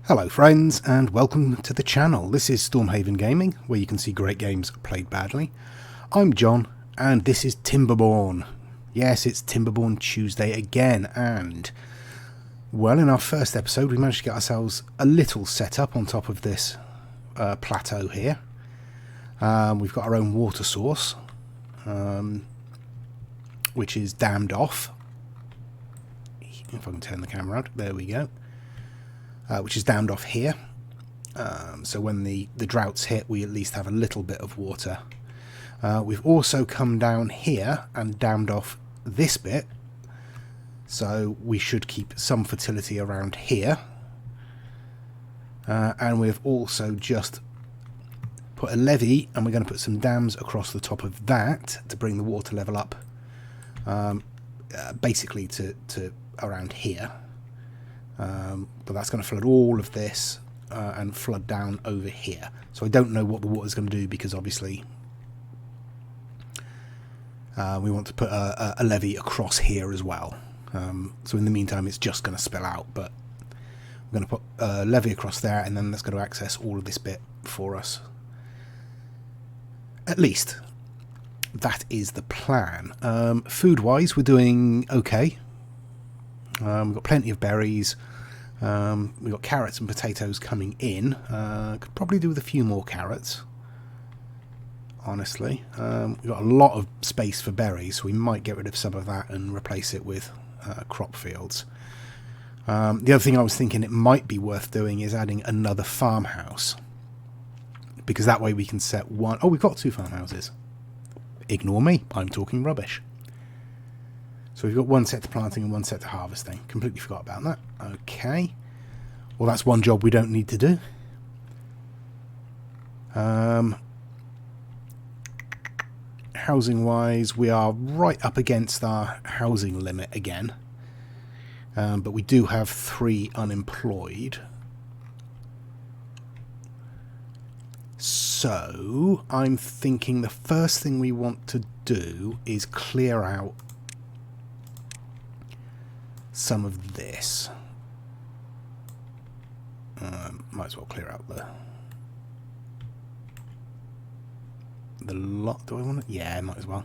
Hello friends and welcome to the channel. This is Stormhaven Gaming, where you can see great games played badly. I'm John and this is Timberborn. Yes, it's Timberborn Tuesday again, and well, in our first episode we managed to get ourselves a little set up on top of this plateau here. We've got our own water source, which is dammed off. If I can turn the camera out, there we go. Which is dammed off here, so when the droughts hit we at least have a little bit of water. We've also come down here and dammed off this bit, so we should keep some fertility around here, and we've also just put a levee and we're going to put some dams across the top of that to bring the water level up, basically to around here. But that's going to flood all of this and flood down over here. So I don't know what the water's going to do, because obviously we want to put a levee across here as well. So in the meantime it's just going to spill out, but we're going to put a levee across there, and then that's going to access all of this bit for us. At least that is the plan. Food wise we're doing okay. We've got plenty of berries. We've got carrots and potatoes coming in. Could probably do with a few more carrots, honestly. We've got a lot of space for berries, so we might get rid of some of that and replace it with crop fields. The other thing I was thinking it might be worth doing is adding another farmhouse, because that way we can set one... Oh, we've got two farmhouses. Ignore me, I'm talking rubbish. So we've got one set to planting and one set to harvesting. Completely forgot about that. Okay. Well, that's one job we don't need to do. Housing-wise, we are right up against our housing limit again. But we do have 3 unemployed. So I'm thinking the first thing we want to do is clear out some of this. Might as well clear out the lot. Do I want it? Yeah, might as well.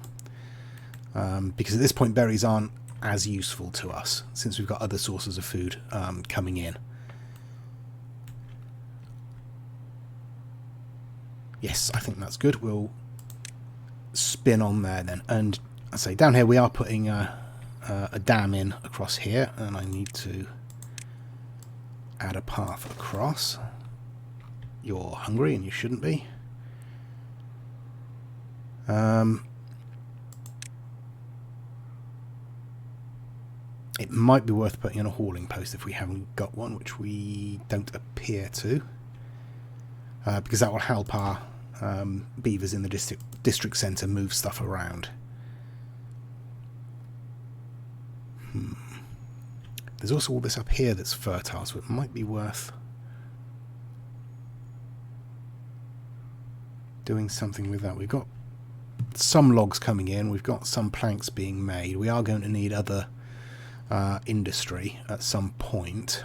Because at this point berries aren't as useful to us, since we've got other sources of food coming in. Yes, I think that's good. We'll spin on there then. And I say down here we are putting a dam in across here, and I need to add a path across. You're hungry and you shouldn't be. It might be worth putting in a hauling post if we haven't got one, which we don't appear to, because that will help our beavers in the district centre move stuff around. There's also all this up here that's fertile, so it might be worth doing something with that. We've got some logs coming in, we've got some planks being made. We are going to need other industry at some point.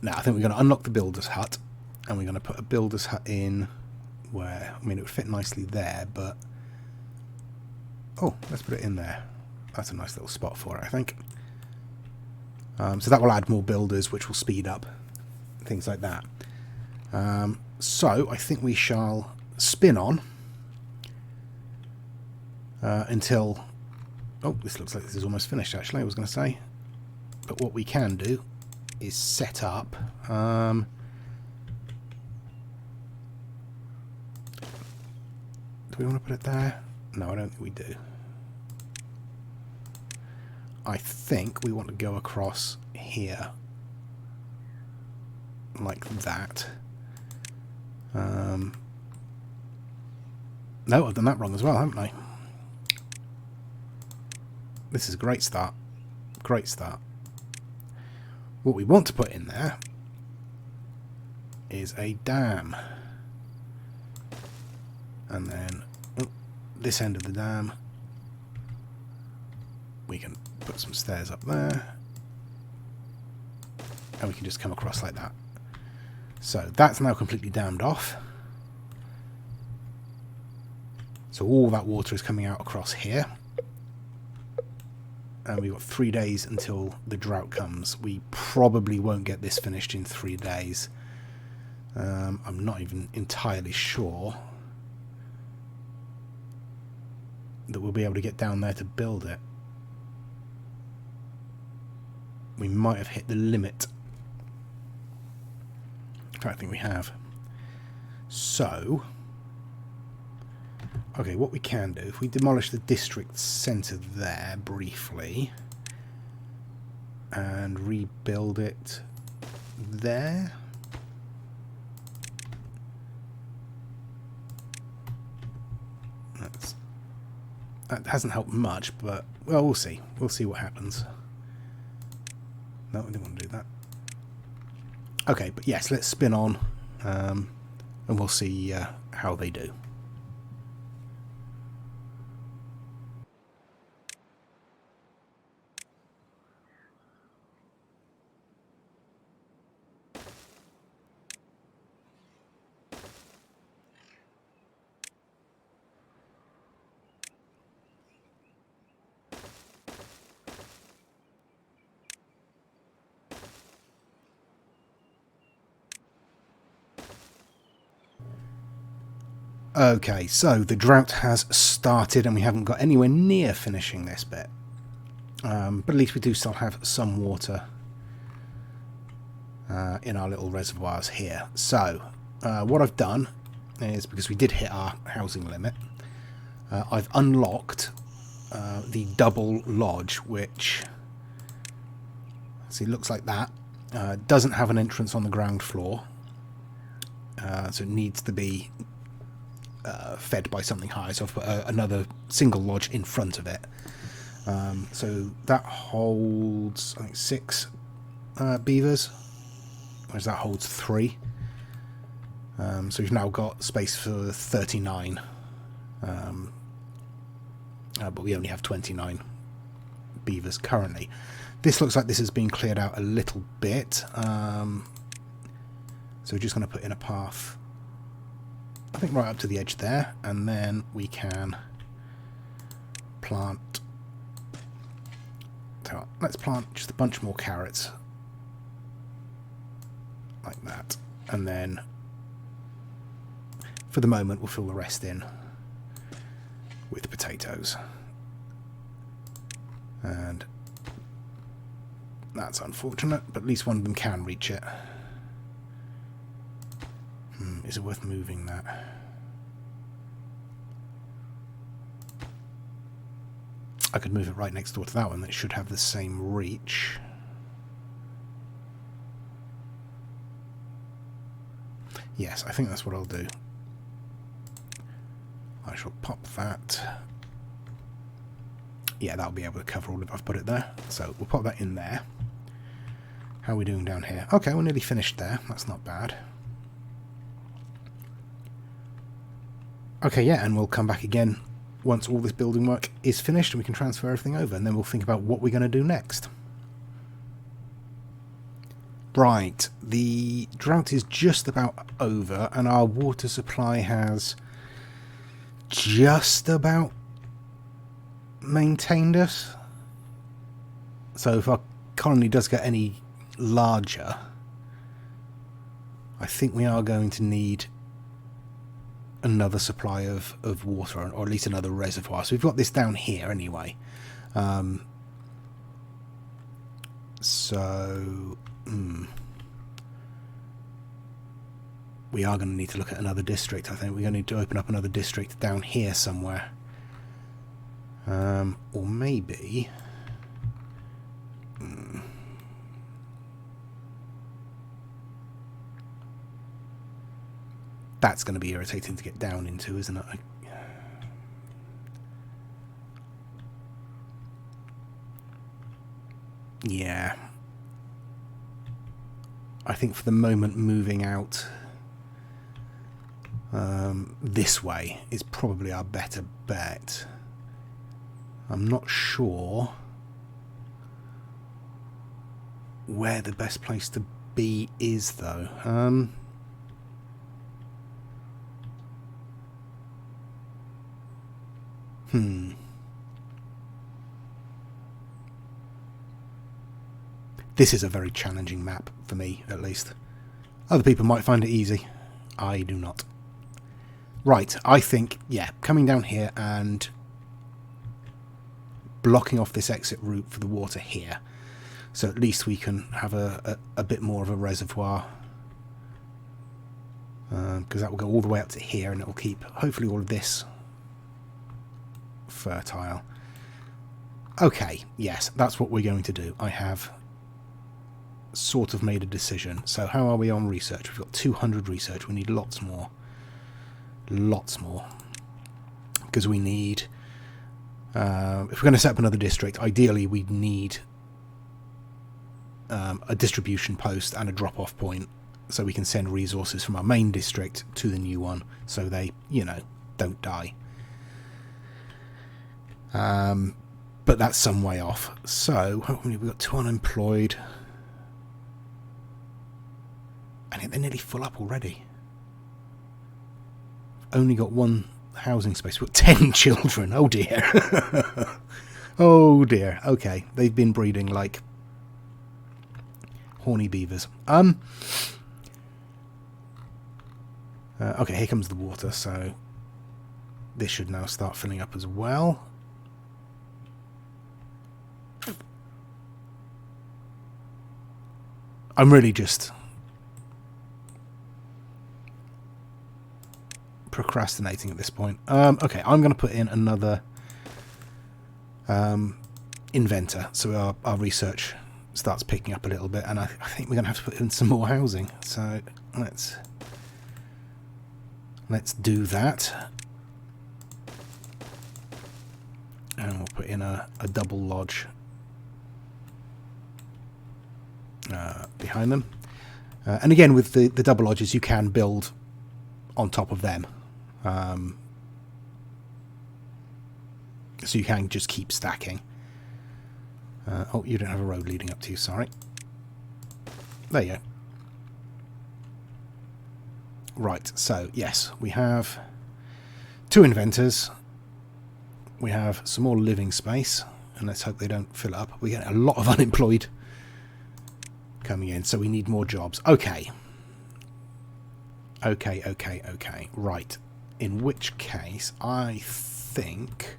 Now I think we're going to unlock the builder's hut, and we're going to put a builder's hut in where, I mean, it would fit nicely there, but oh, let's put it in there. That's a nice little spot for it, I think. So that will add more builders, which will speed up things like that. So I think we shall spin on until... Oh, this looks like this is almost finished, actually, I was going to say. But what we can do is set up... do we want to put it there? No, I don't think we do. I think we want to go across here like that. No, I've done that wrong as well, haven't I? This is a great start. Great start. What we want to put in there is a dam. And then this end of the dam, we can put some stairs up there, And we can just come across like that. So that's now completely dammed off. So all that water is coming out across here. And we've got 3 days until the drought comes. We probably won't get this finished in 3 days. I'm not even entirely sure that we'll be able to get down there to build it. We might have hit the limit. In fact, I think we have. So, okay, what we can do, if we demolish the district centre there briefly and rebuild it there. That hasn't helped much, but, well, we'll see. We'll see what happens. No, I didn't want to do that. Okay, but yes, let's spin on, and we'll see how they do. Okay, so the drought has started and we haven't got anywhere near finishing this bit. But at least we do still have some water in our little reservoirs here. So, what I've done is, because we did hit our housing limit, I've unlocked the double lodge, which, see, looks like that. Doesn't have an entrance on the ground floor, so it needs to be fed by something higher, so I've put another single lodge in front of it. So that holds, I think, 6 beavers, whereas that holds 3. So we've now got space for 39, but we only have 29 beavers currently. This looks like this has been cleared out a little bit, so we're just going to put in a path, I think, right up to the edge there, and then we can plant. So let's plant just a bunch more carrots, like that, and then for the moment we'll fill the rest in with potatoes. And that's unfortunate, but at least one of them can reach it. Is it worth moving that? I could move it right next door to that one. That should have the same reach. Yes, I think that's what I'll do. I shall pop that. Yeah, that'll be able to cover all of it. I've put it there. So we'll pop that in there. How are we doing down here? Okay, we're nearly finished there. That's not bad. Okay, yeah, and we'll come back again once all this building work is finished and we can transfer everything over, and then we'll think about what we're going to do next. Right, the drought is just about over and our water supply has just about maintained us. So if our colony does get any larger, I think we are going to need another supply of water, or at least another reservoir. So we've got this down here anyway. We are going to need to look at another district. I think we're going to need to open up another district down here somewhere. Or maybe... That's going to be irritating to get down into, isn't it? Yeah. I think for the moment moving out this way is probably our better bet. I'm not sure where the best place to be is, though. This is a very challenging map, for me, at least. Other people might find it easy. I do not. Right, I think, yeah, coming down here and blocking off this exit route for the water here. So at least we can have a bit more of a reservoir. Because that will go all the way up to here, and it will keep, hopefully, all of this fertile. Okay, yes, that's what we're going to do. I have sort of made a decision. So how are we on research? We've got 200 research. We need lots more. Lots more. Because we need... if we're going to set up another district, ideally we'd need a distribution post and a drop-off point so we can send resources from our main district to the new one so they, you know, don't die. But that's some way off. So, hopefully we've got 2 unemployed. I think they're nearly full up already. Only got 1 housing space. We've got 10 children. Oh dear. Oh dear. Okay, they've been breeding like horny beavers. Okay, here comes the water, so this should now start filling up as well. I'm really just procrastinating at this point. Okay, I'm going to put in another inventor, so our research starts picking up a little bit, and I think we're going to have to put in some more housing. So let's do that, and we'll put in a double lodge behind them. And again, with the double lodges, you can build on top of them. So you can just keep stacking. Oh, you don't have a road leading up to you, sorry. There you go. Right, so, yes, we have 2 inventors. We have some more living space, and let's hope they don't fill up. We get a lot of unemployed coming in, so we need more jobs. Okay. Okay. Right. In which case, I think...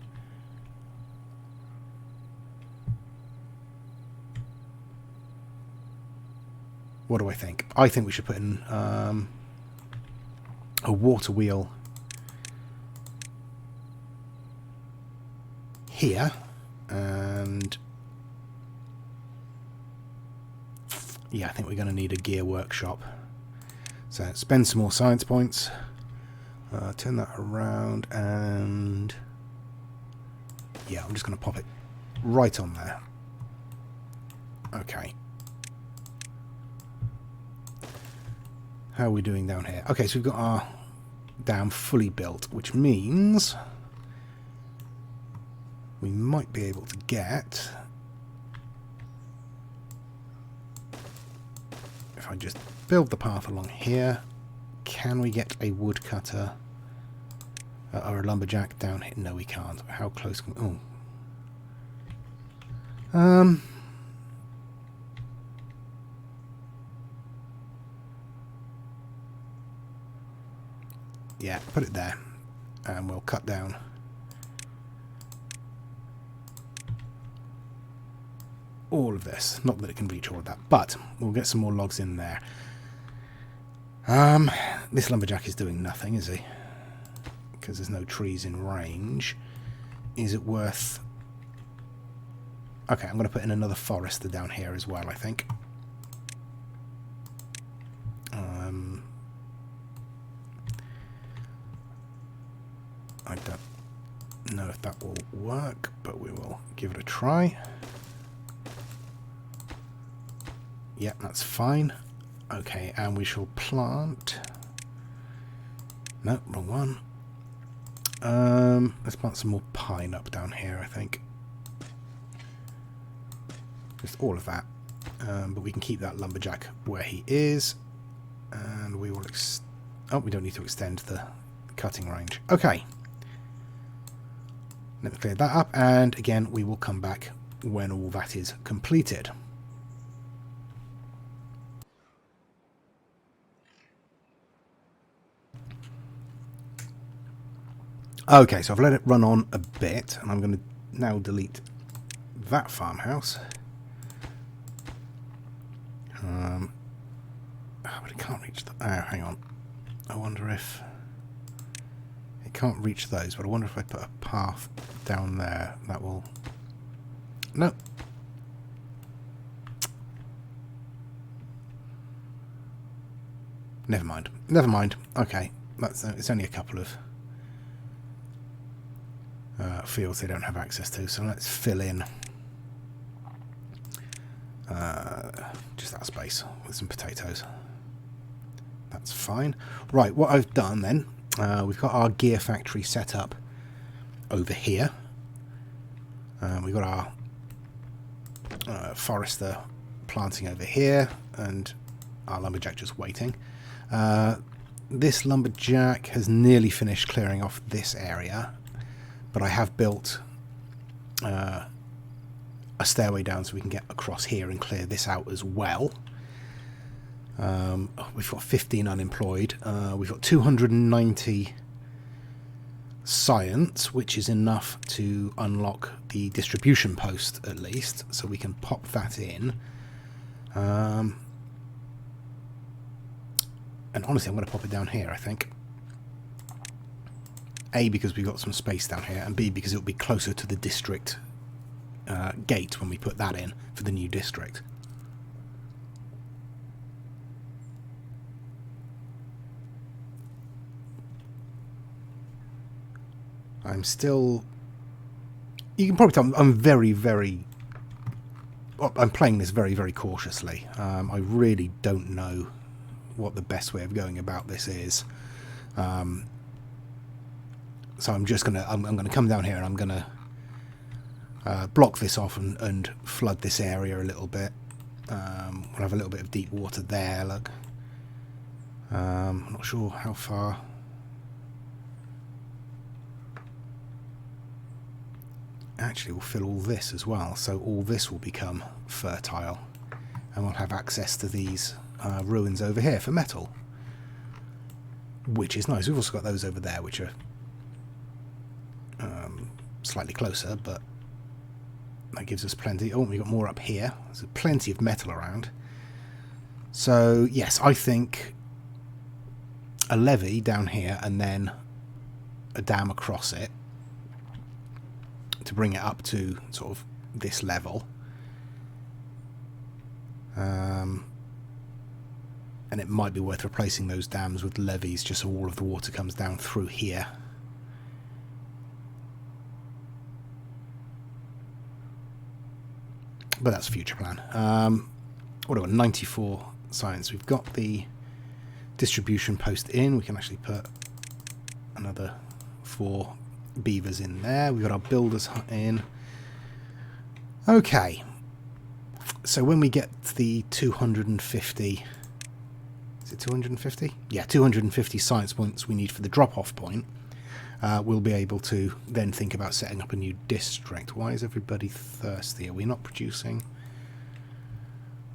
What do I think? I think we should put in a water wheel here, and yeah, I think we're going to need a gear workshop. So spend some more science points, turn that around, and yeah, I'm just going to pop it right on there. Okay. How are we doing down here? Okay, so we've got our dam fully built, which means we might be able to get... If I just build the path along here, can we get a woodcutter or a lumberjack down here? No, we can't. How close can we... Oh. Yeah, put it there, and we'll cut down all of this. Not that it can reach all of that, but we'll get some more logs in there. This lumberjack is doing nothing, is he? Because there's no trees in range. Is it worth... Okay, I'm going to put in another forester down here as well, I think. I don't know if that will work, but we will give it a try. Yeah, that's fine. Okay, and we shall plant... No, wrong one. Let's plant some more pine up down here, I think. Just all of that. but we can keep that lumberjack where he is, and we will we don't need to extend the cutting range. Okay, let me clear that up, and again we will come back when all that is completed. Okay, so I've let it run on a bit, and I'm going to now delete that farmhouse. But it can't reach the... Oh, hang on. I wonder if... It can't reach those, but I wonder if I put a path down there, that will... No. Never mind. Never mind. Okay, that's it's only a couple of fields they don't have access to, so let's fill in just that space with some potatoes. That's fine. Right, what I've done then, we've got our gear factory set up over here. We've got our forester planting over here, and our lumberjack just waiting. This lumberjack has nearly finished clearing off this area, but I have built a stairway down so we can get across here and clear this out as well. We've got 15 unemployed. We've got 290 science, which is enough to unlock the distribution post at least, so we can pop that in. And honestly, I'm going to pop it down here, I think. A, because we've got some space down here, and B, because it'll be closer to the district gate when we put that in for the new district. I'm still... You can probably tell I'm very, very... Well, I'm playing this very, very cautiously. I really don't know what the best way of going about this is. So I'm just gonna I'm gonna come down here and I'm gonna block this off and flood this area a little bit. We'll have a little bit of deep water there. Look, I'm not sure how far. Actually, we'll fill all this as well, so all this will become fertile, and we'll have access to these ruins over here for metal, which is nice. We've also got those over there, which are slightly closer, but that gives us plenty. Oh, we've got more up here. There's plenty of metal around. So, yes, I think a levee down here and then a dam across it to bring it up to sort of this level. And it might be worth replacing those dams with levees just so all of the water comes down through here. But that's a future plan. What do we got? 94 science. We've got the distribution post in. We can actually put another 4 beavers in there. We've got our builders hut in. Okay. So when we get the 250... Is it 250? Yeah, 250 science points we need for the drop-off point. We'll be able to then think about setting up a new district. Why is everybody thirsty? Are we not producing?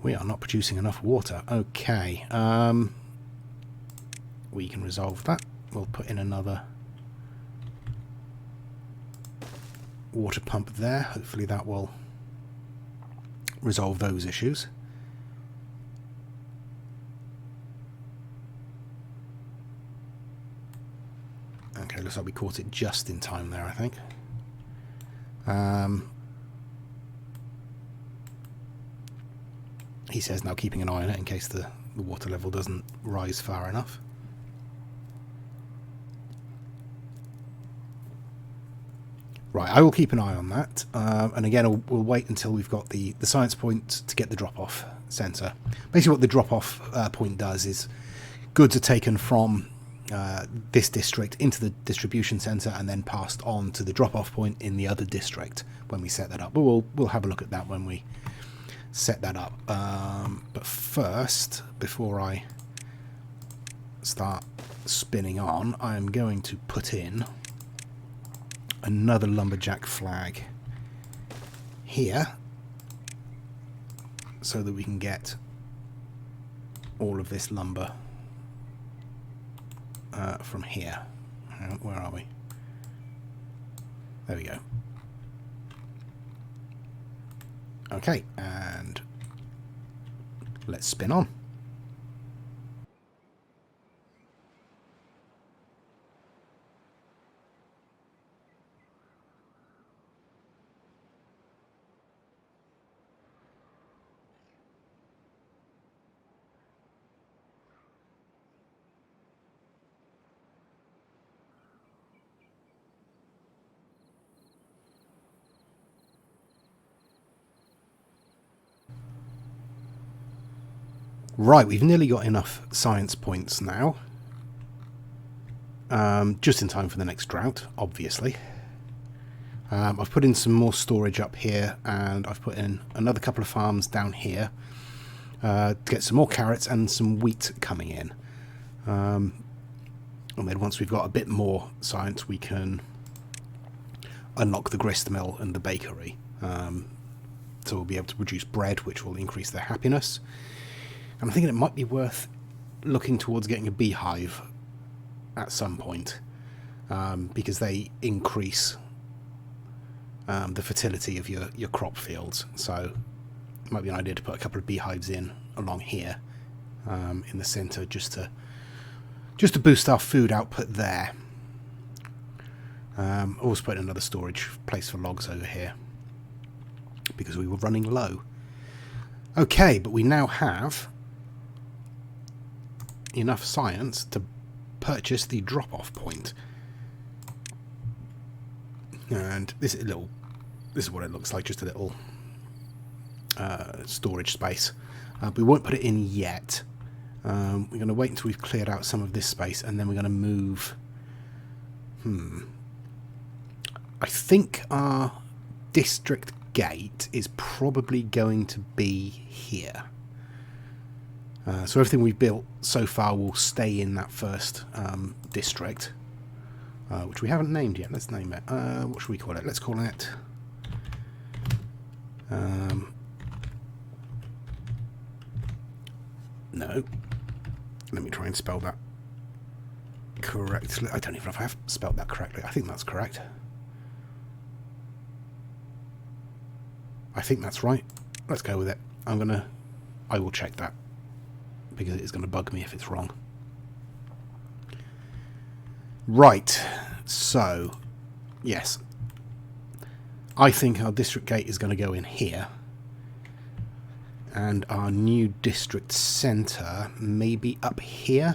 We are not producing enough water. Okay. We can resolve that. We'll put in another water pump there. Hopefully that will resolve those issues. Okay, looks like we caught it just in time there, I think. He says now keeping an eye on it in case the water level doesn't rise far enough. Right, I will keep an eye on that. And again, we'll wait until we've got the science point to get the drop-off centre. Basically what the drop-off point does is goods are taken from this district into the distribution centre and then passed on to the drop-off point in the other district when we set that up. But we'll have a look at that when we set that up. But first, before I start spinning on, I am going to put in another lumberjack flag here so that we can get all of this lumber from here. Where are we? There we go. Okay, and let's spin on. Right, we've nearly got enough science points now. Just in time for the next drought, obviously. I've put in some more storage up here, and I've put in another couple of farms down here to get some more carrots and some wheat coming in. And then once we've got a bit more science, we can unlock the grist mill and the bakery. So we'll be able to produce bread, which will increase their happiness. I'm thinking it might be worth looking towards getting a beehive at some point, because they increase the fertility of your crop fields. So it might be an idea to put a couple of beehives in along here in the centre, just to boost our food output there. Also put in another storage place for logs over here because we were running low. Okay, but we now have enough science to purchase the drop-off point, and this is what it looks like, just a little storage space. We won't put it in yet. We're going to wait until we've cleared out some of this space, and then we're going to move. I think our district gate is probably going to be here. So everything we've built so far will stay in that first district, which we haven't named yet. Let's name it. What should we call it? Let's call it... no. Let me try and spell that correctly. I don't even know if I have spelled that correctly. I think that's correct. I think that's right. Let's go with it. I will check that, because it is going to bug me if it's wrong. Right, so, yes. I think our district gate is going to go in here. And our new district centre maybe up here.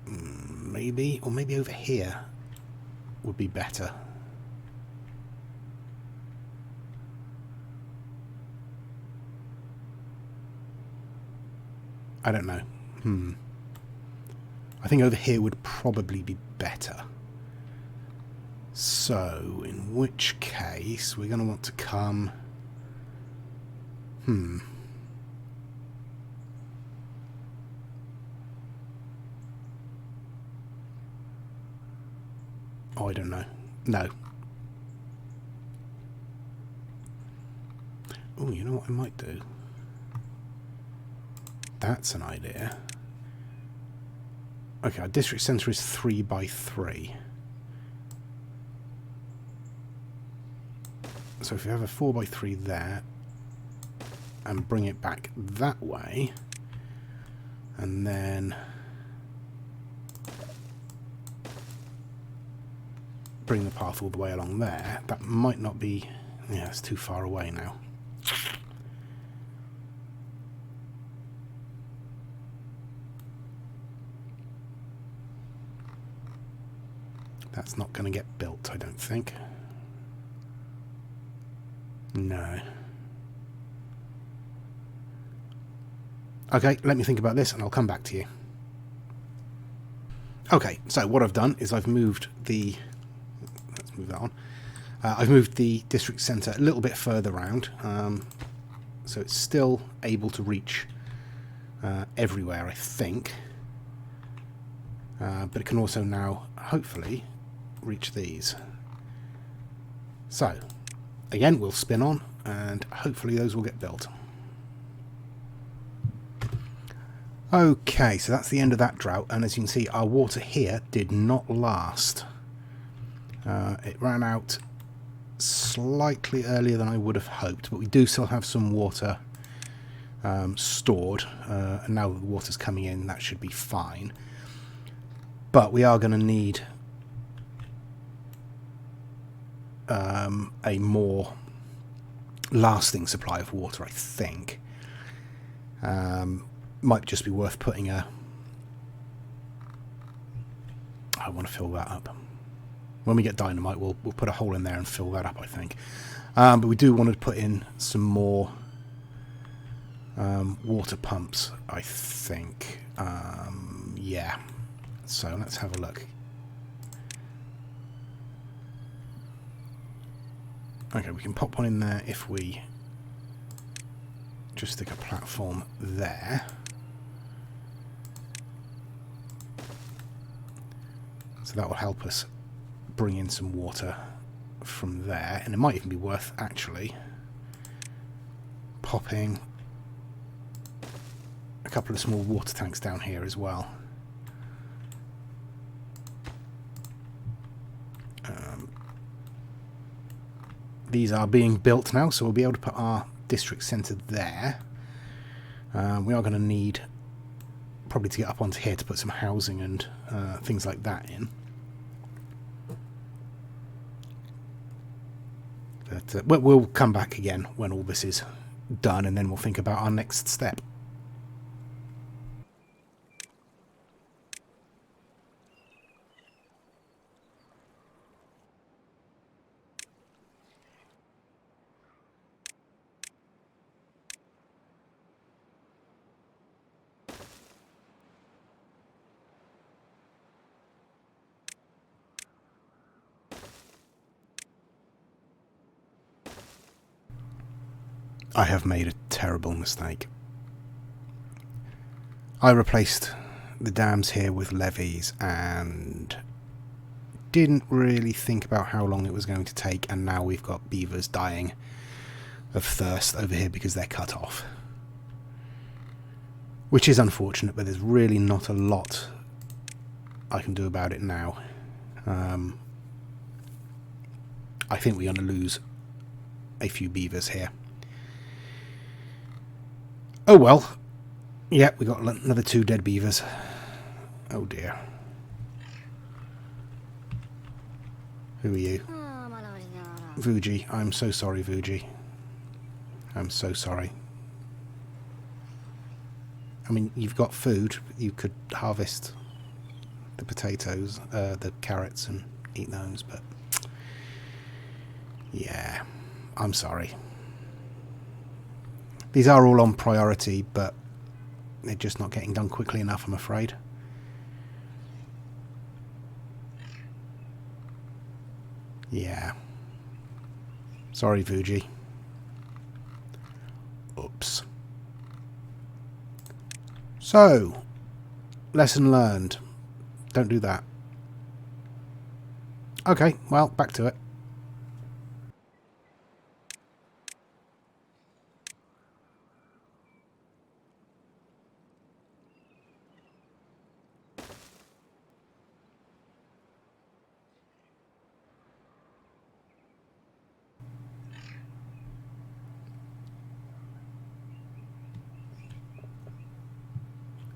Maybe, or maybe over here would be better. I don't know. I think over here would probably be better. So, in which case, we're going to want to come... Oh, I don't know. No. Oh, you know what I might do? That's an idea. Okay, our district centre is 3 by 3. So if you have a 4 by 3 there, and bring it back that way, and then bring the path all the way along there, that might not be... yeah, it's too far away now. That's not going to get built, I don't think. No. Okay, let me think about this and I'll come back to you. Okay, so what I've done is I've moved the... let's move that on. I've moved the district centre a little bit further round, so it's still able to reach everywhere, I think. But it can also now, hopefully, reach these. So, again, we'll spin on, and hopefully those will get built. Okay, so that's the end of that drought, and as you can see, our water here did not last. It ran out slightly earlier than I would have hoped, but we do still have some water stored, and now that the water's coming in, that should be fine. But we are going to need a more lasting supply of water, I think. Might just be worth putting a... I want to fill that up. When we get dynamite, we'll put a hole in there and fill that up, I think. But we do want to put in some more water pumps, I think. Yeah. So let's have a look. Okay, we can pop one in there if we just stick a platform there. So that will help us bring in some water from there, and it might even be worth actually popping a couple of small water tanks down here as well. These are being built now, so we'll be able to put our district centre there. We are going to need probably to get up onto here to put some housing and things like that in. But we'll come back again when all this is done, and then we'll think about our next step. I have made a terrible mistake. I replaced the dams here with levees and didn't really think about how long it was going to take, and now we've got beavers dying of thirst over here because they're cut off. Which is unfortunate, but there's really not a lot I can do about it now. I think we're going to lose a few beavers here. Oh well. Yeah, we got another 2 dead beavers. Oh dear. Who are you? Vuji. I'm so sorry, Vuji. I'm so sorry. I mean, you've got food. You could harvest the potatoes, the carrots, and eat those, but... yeah, I'm sorry. These are all on priority, but they're just not getting done quickly enough, I'm afraid. Yeah. Sorry, Vuji. Oops. So, lesson learned. Don't do that. Okay, well, back to it.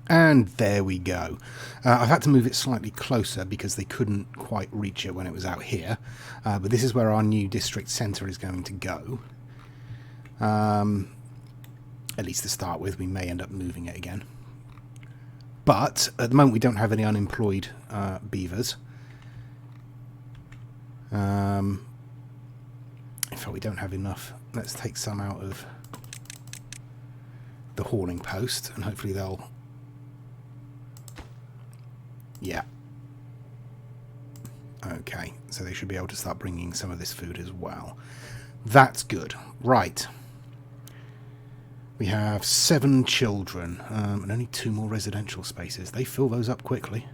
And there we go. I've had to move it slightly closer because they couldn't quite reach it when it was out here. But this is where our new district centre is going to go. At least to start with. We may end up moving it again. But at the moment we don't have any unemployed beavers. In fact, we don't have enough. Let's take some out of the hauling post, and hopefully they'll... yeah. Okay, so they should be able to start bringing some of this food as well. That's good. Right. We have 7 children and only 2 more residential spaces. They fill those up quickly.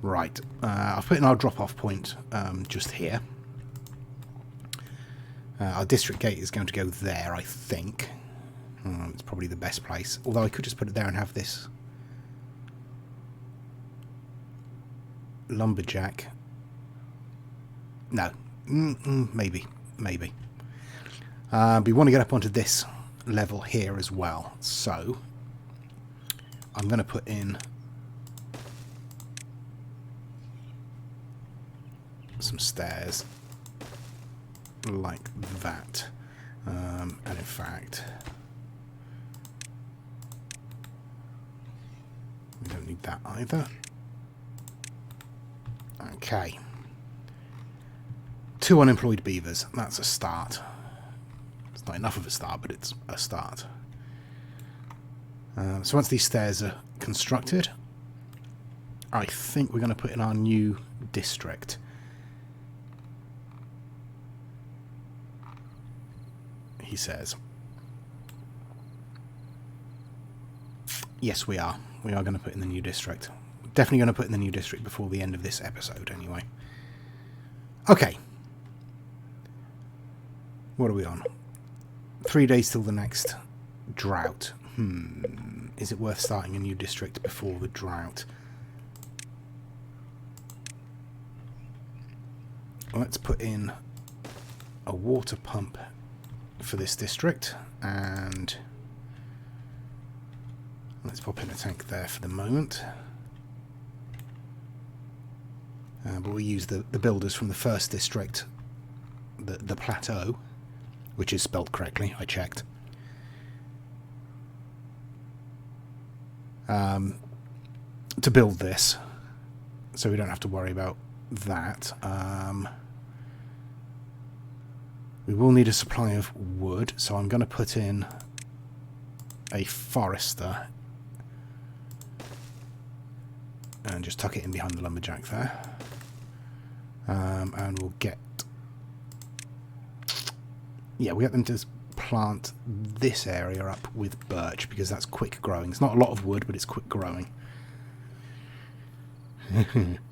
Right. I've put in our drop-off point just here. Our district gate is going to go there, I think. It's probably the best place. Although I could just put it there and have this lumberjack. No. Maybe. We want to get up onto this level here as well. So I'm going to put in some stairs like that. And in fact, we don't need that either. Okay. 2 unemployed beavers. That's a start. It's not enough of a start, but it's a start. So once these stairs are constructed, I think we're going to put in our new district. He says. Yes, we are. We are going to put in the new district. Definitely going to put in the new district before the end of this episode, anyway. Okay. What are we on? 3 days till the next drought. Is it worth starting a new district before the drought? Let's put in a water pump for this district, and let's pop in a tank there for the moment. But we'll use the builders from the first district, the plateau, which is spelt correctly, I checked. To build this, so we don't have to worry about that. We will need a supply of wood, so I'm going to put in a forester and just tuck it in behind the lumberjack there. And we'll get... Yeah, we'll get them to plant this area up with birch, because that's quick growing. It's not a lot of wood, but it's quick growing.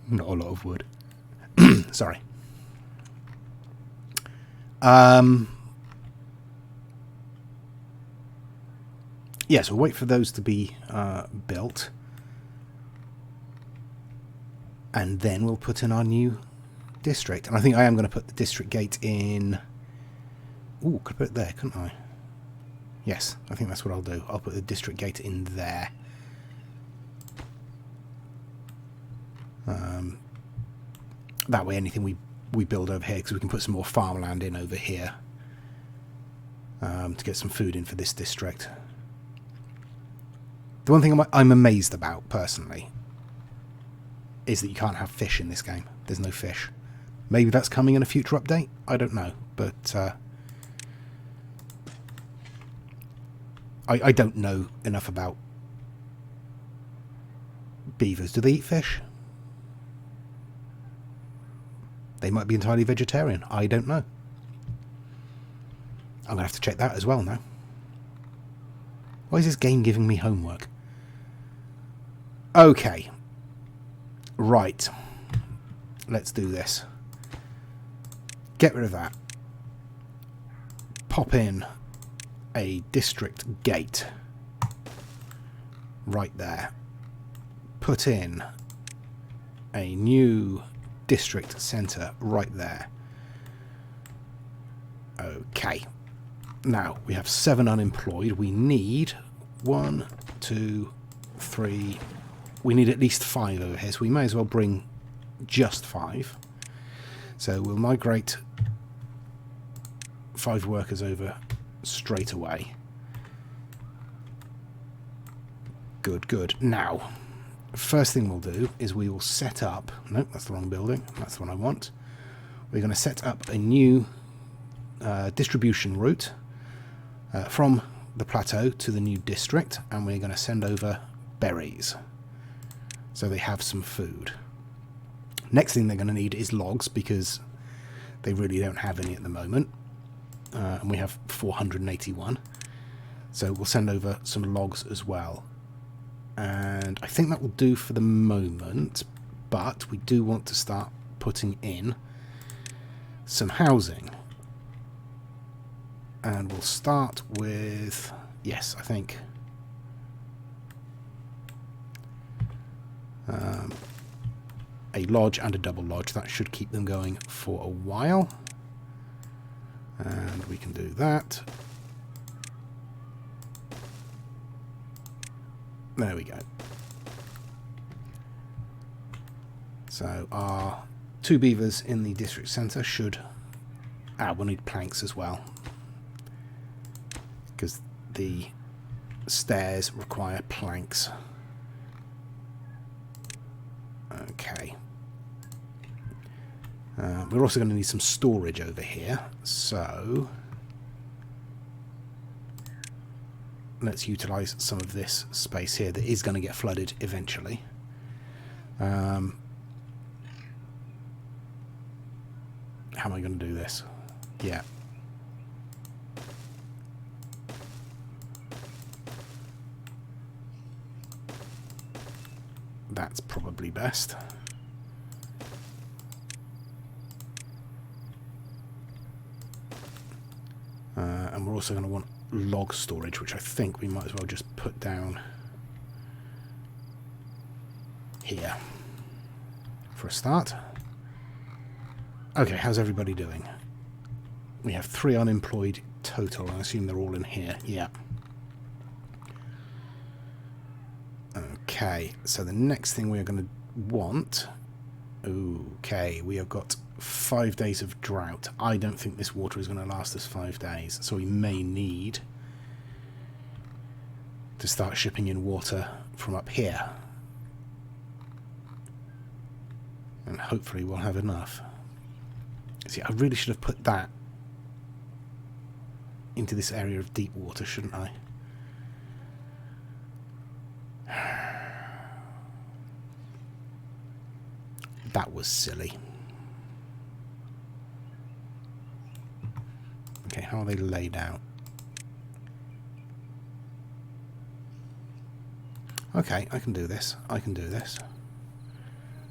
Not a lot of wood. Sorry. Yes, we'll wait for those to be built, and then we'll put in our new district. And I think I am going to put the district gate in... Ooh, could put it there, couldn't I? Yes, I think that's what I'll do. I'll put the district gate in there. That way anything we build over here, because we can put some more farmland in over here to get some food in for this district. The one thing I'm amazed about, personally, is that you can't have fish in this game. There's no fish. Maybe that's coming in a future update? I don't know. But I don't know enough about beavers. Do they eat fish? They might be entirely vegetarian. I don't know. I'm going to have to check that as well now. Why is this game giving me homework? Okay. Right. Let's do this. Get rid of that. Pop in a district gate. Right there. Put in a new district centre right there. Okay. Now, we have 7 unemployed. We need 1, 2, 3... We need at least 5 over here, so we may as well bring just 5. So we'll migrate 5 workers over straight away. Good, good. Now, first thing we'll do is we will set up... Nope, that's the wrong building. That's the one I want. We're going to set up a new distribution route from the plateau to the new district, and we're going to send over berries. so they have some food. Next thing they're going to need is logs, because they really don't have any at the moment. And we have 481. So we'll send over some logs as well. And I think that will do for the moment, but we do want to start putting in some housing. And we'll start with, yes, I think a lodge and a double lodge. That should keep them going for a while. And we can do that. There we go. So our 2 beavers in the district centre should... we'll need planks as well, because the stairs require planks. Okay. We're also going to need some storage over here, so let's utilise some of this space here that is going to get flooded eventually. How am I going to do this? Yeah. That's probably best. And we're also going to want log storage, which I think we might as well just put down here for a start. Okay, how's everybody doing? We have 3 unemployed total. I assume they're all in here. Yeah. Okay, so the next thing we're going to want... Okay, we have got 5 days of drought. I don't think this water is going to last us 5 days, so we may need to start shipping in water from up here. And hopefully we'll have enough. See, I really should have put that into this area of deep water, shouldn't I? That was silly. Okay, how are they laid out? Okay, I can do this. I can do this.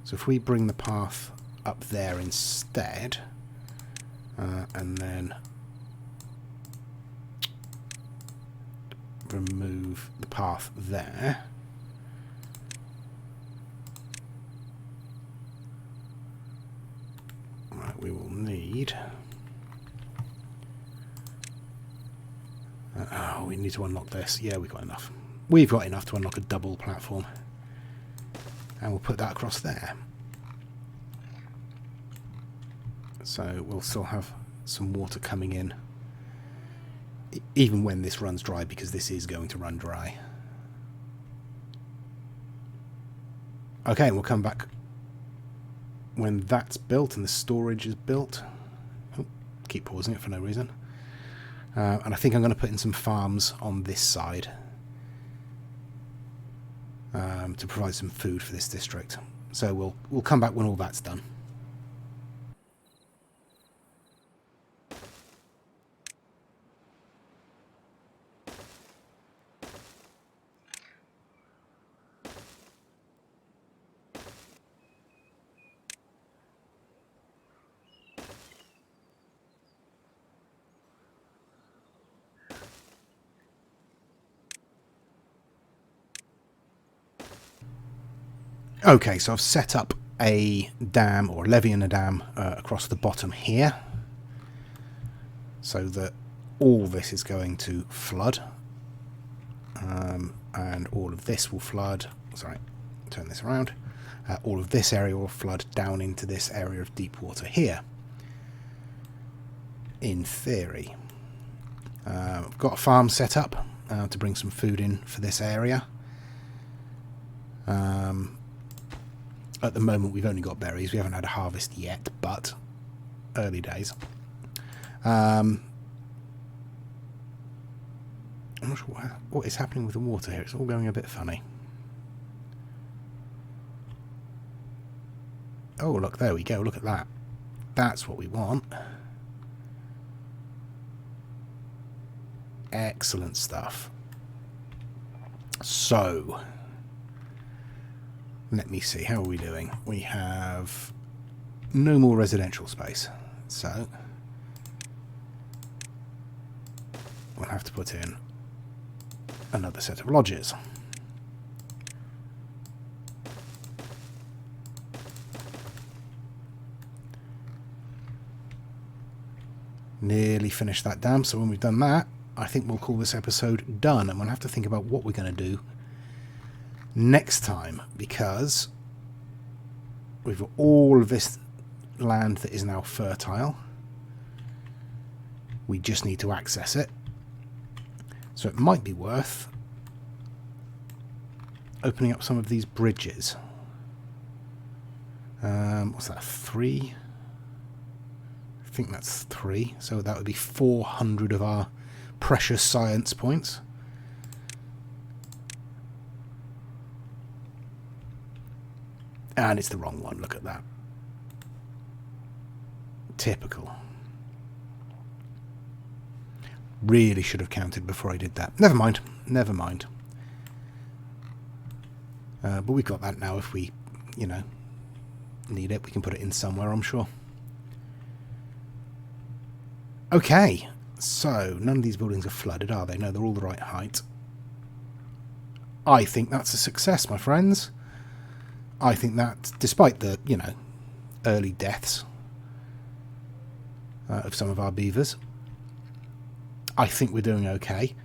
So if we bring the path up there instead, and then remove the path there. Right, we will need... oh, we need to unlock this. Yeah, we've got enough. We've got enough to unlock a double platform. And we'll put that across there. So we'll still have some water coming in, even when this runs dry, because this is going to run dry. Okay, and we'll come back when that's built and the storage is built. Oh, keep pausing it for no reason. And I think I'm going to put in some farms on this side to provide some food for this district. So we'll come back when all that's done. Okay, so I've set up a dam, or a levee and a dam, across the bottom here, so that all this is going to flood, and all of this will flood. Sorry, turn this around. All of this area will flood down into this area of deep water here. In theory, I've got a farm set up to bring some food in for this area. At the moment, we've only got berries. We haven't had a harvest yet, but early days. I'm not sure what is happening with the water here. It's all going a bit funny. Oh, look, there we go. Look at that. That's what we want. Excellent stuff. So, let me see. How are we doing? We have no more residential space. So, we'll have to put in another set of lodges. Nearly finished that dam, so when we've done that, I think we'll call this episode done, and we'll have to think about what we're going to do next time, because we've got all of this land that is now fertile. We just need to access it. So it might be worth opening up some of these bridges. What's that, 3? I think that's 3. So that would be 400 of our precious science points. And it's the wrong one, look at that. Typical. Really should have counted before I did that. Never mind, never mind. But we've got that now. If we, you know, need it, we can put it in somewhere, I'm sure. Okay, so none of these buildings are flooded, are they? No, they're all the right height. I think that's a success, my friends. I think that, despite the, you know, early deaths of some of our beavers, I think we're doing okay.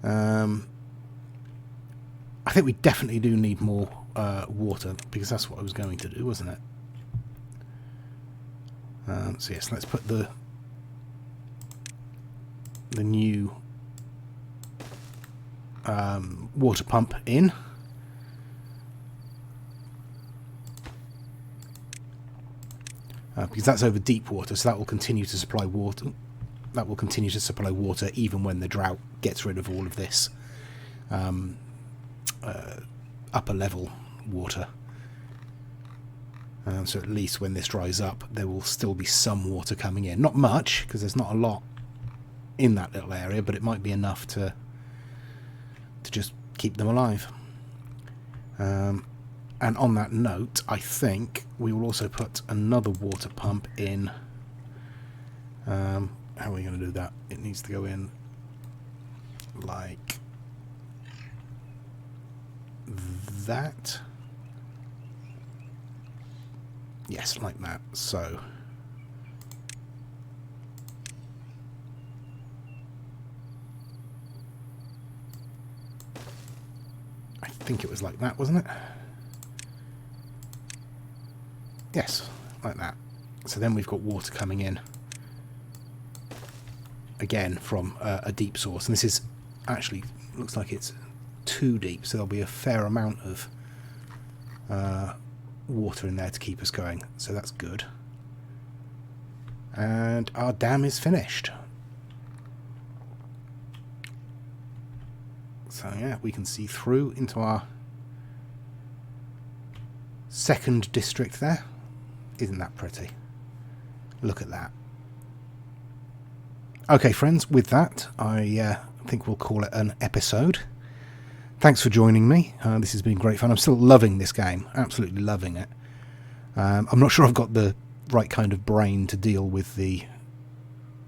I think we definitely do need more water, because that's what I was going to do, wasn't it? So yes, let's put the new water pump in. Because that's over deep water, so that will continue to supply water. That will continue to supply water even when the drought gets rid of all of this upper level water. So at least when this dries up, there will still be some water coming in. Not much, because there's not a lot in that little area, but it might be enough to just keep them alive. And on that note, I think we will also put another water pump in. How are we going to do that? It needs to go in like that. Yes, like that. So I think it was like that, wasn't it? Yes, like that. So then we've got water coming in again from a deep source, and this is actually looks like it's too deep, so there'll be a fair amount of water in there to keep us going, so that's good. And our dam is finished. So yeah, we can see through into our second district there. Isn't that pretty? Look at that. Okay, friends, with that, I think we'll call it an episode. Thanks for joining me. This has been great fun. I'm still loving this game. Absolutely loving it. I'm not sure I've got the right kind of brain to deal with the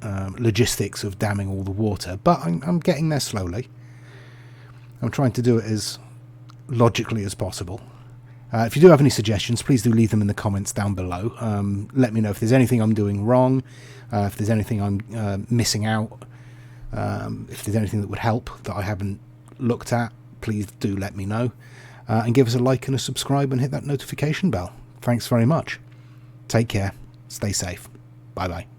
logistics of damming all the water, but I'm getting there slowly. I'm trying to do it as logically as possible. If you do have any suggestions, please do leave them in the comments down below. Let me know if there's anything I'm doing wrong, if there's anything I'm missing out, if there's anything that would help that I haven't looked at. Please do let me know, and give us a like and a subscribe and hit that notification bell. Thanks very much. Take care. Stay safe. Bye bye.